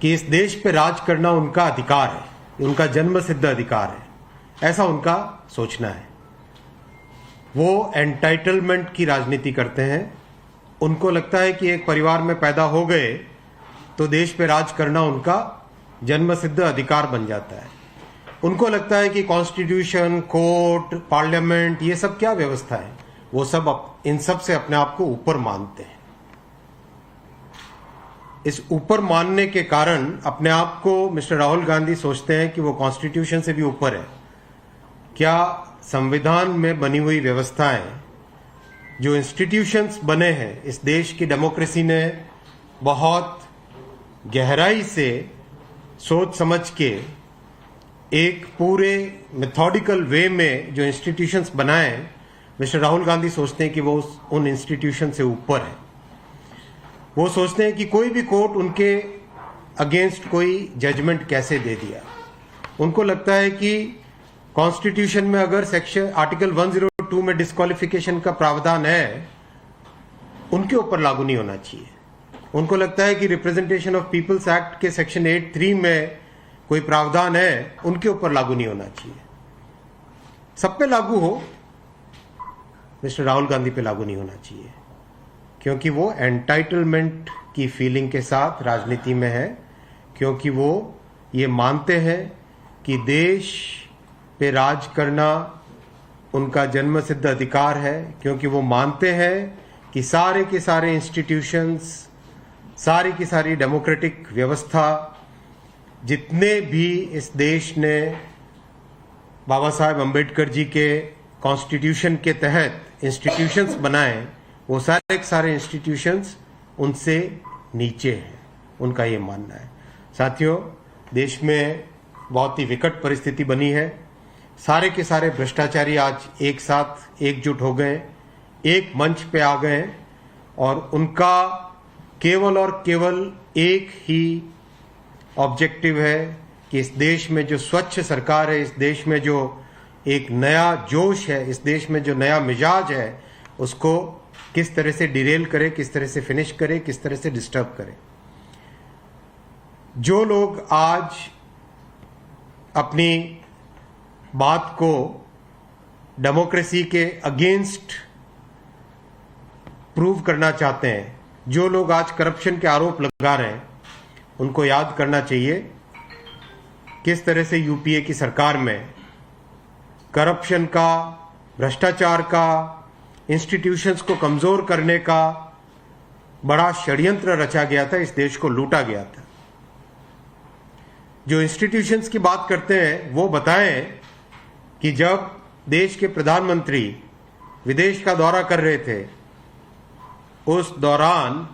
कि इस देश पे राज करना उनका अधिकार है, उनका जन्मसिद्ध अधिकार है, ऐसा उनका सोचना है। वो एंटाइटलमेंट की राजनीति करते हैं। उनको लगता है कि एक परिवार में पैदा हो गए तो देश पे राज करना उनका जन्मसिद्ध अधिकार बन जाता है। उनको लगता है कि कॉन्स्टिट्यूशन, कोर्ट, पार्लियामेंट, ये सब क्या व्यवस्था है, वो सब इन सब से अपने आप को ऊपर मानते हैं। इस ऊपर मानने के कारण अपने आप को मिस्टर राहुल गांधी सोचते हैं कि वो कॉन्स्टिट्यूशन से भी ऊपर है। क्या संविधान में बनी हुई व्यवस्थाएं, जो इंस्टीट्यूशंस बने हैं, इस देश की डेमोक्रेसी ने बहुत गहराई से सोच समझ के एक पूरे मेथोडिकल वे में जो इंस्टीट्यूशंस बनाए, मिस्टर राहुल गांधी सोचते हैं कि वो उन इंस्टीट्यूशन से ऊपर है। वो सोचते हैं कि कोई भी कोर्ट उनके अगेंस्ट कोई जजमेंट कैसे दे दिया। उनको लगता है कि कॉन्स्टिट्यूशन में अगर सेक्शन आर्टिकल 102 में डिस्क्वालिफिकेशन का प्रावधान है, उनके ऊपर लागू नहीं होना चाहिए। उनको लगता है कि रिप्रेजेंटेशन ऑफ पीपल्स एक्ट के सेक्शन 8(3) में कोई प्रावधान है, उनके ऊपर लागू नहीं होना चाहिए। सब पे लागू हो, मिस्टर राहुल गांधी पे लागू नहीं होना चाहिए, क्योंकि वो एंटाइटलमेंट की फीलिंग के साथ राजनीति में है, क्योंकि वो ये मानते हैं कि देश पे राज करना उनका जन्मसिद्ध अधिकार है, क्योंकि वो मानते हैं कि सारे के सारे इंस्टीट्यूशंस, सारी की सारी डेमोक्रेटिक व्यवस्था, जितने भी इस देश ने बाबा साहेब अम्बेडकर जी के कॉन्स्टिट्यूशन के तहत इंस्टीट्यूशंस बनाए, वो सारे के सारे इंस्टीट्यूशंस उनसे नीचे हैं। उनका ये मानना है। साथियों, देश में बहुत ही विकट परिस्थिति बनी है। सारे के सारे भ्रष्टाचारी आज एक साथ एकजुट हो गए, एक मंच पे आ गए, और उनका केवल और केवल एक ही ऑब्जेक्टिव है कि इस देश में जो स्वच्छ सरकार है, इस देश में जो एक नया जोश है, इस देश में जो नया मिजाज है, उसको किस तरह से डिरेल करे, किस तरह से फिनिश करे, किस तरह से डिस्टर्ब करे। जो लोग आज अपनी बात को डेमोक्रेसी के अगेंस्ट प्रूव करना चाहते हैं, जो लोग आज करप्शन के आरोप लगा रहे हैं, उनको याद करना चाहिए किस तरह से यूपीए की सरकार में करप्शन का, भ्रष्टाचार का, इंस्टीट्यूशंस को कमजोर करने का बड़ा षड्यंत्र रचा गया था, इस देश को लूटा गया था। जो इंस्टीट्यूशंस की बात करते हैं वो बताएं कि जब देश के प्रधानमंत्री विदेश का दौरा कर रहे थे, उस दौरान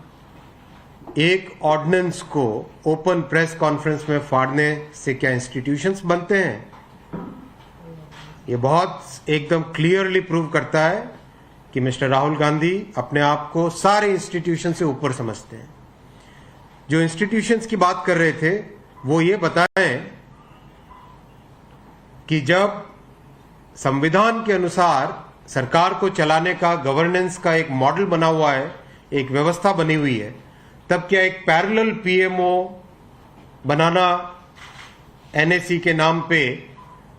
एक ऑर्डिनेंस को ओपन प्रेस कॉन्फ्रेंस में फाड़ने से क्या इंस्टीट्यूशंस बनते हैं? ये बहुत एकदम क्लियरली प्रूव करता है कि मिस्टर राहुल गांधी अपने आप को सारे इंस्टीट्यूशन से ऊपर समझते हैं। जो इंस्टीट्यूशंस की बात कर रहे थे वो ये बताएं कि जब संविधान के अनुसार सरकार को चलाने का, गवर्नेंस का एक मॉडल बना हुआ है, एक व्यवस्था बनी हुई है, तब क्या एक पैरेलल पीएमओ बनाना एनएसी के नाम पे,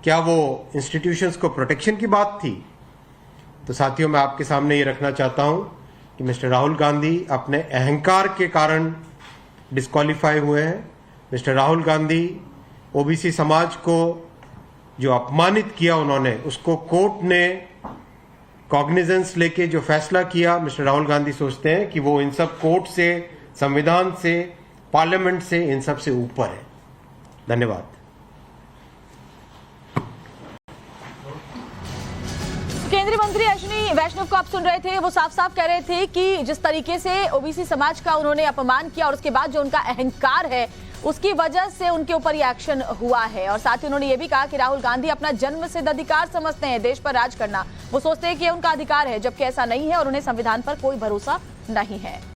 क्या वो इंस्टीट्यूशंस को प्रोटेक्शन की बात थी? तो साथियों, मैं आपके सामने ये रखना चाहता हूं कि मिस्टर राहुल गांधी अपने अहंकार के कारण डिस्क्वालीफाई हुए हैं। मिस्टर राहुल गांधी ओबीसी समाज को जो अपमानित किया उन्होंने, उसको कोर्ट ने कॉग्निजेंस लेके जो फैसला किया, मिस्टर राहुल गांधी सोचते हैं कि वो इन सब कोर्ट से, संविधान से, पार्लियामेंट से, इन सब से ऊपर है। धन्यवाद। केंद्रीय मंत्री अश्विनी वैष्णव को आप सुन रहे थे, वो साफ साफ कह रहे थे कि जिस तरीके से ओबीसी समाज का उन्होंने अपमान किया और उसके बाद जो उनका अहंकार है, उसकी वजह से उनके ऊपर ये एक्शन हुआ है। और साथ ही उन्होंने ये भी कहा कि राहुल गांधी अपना जन्मसिद्ध अधिकार समझते हैं देश पर राज करना। वो सोचते हैं कि ये उनका अधिकार है, जबकि ऐसा नहीं है और उन्हें संविधान पर कोई भरोसा नहीं है।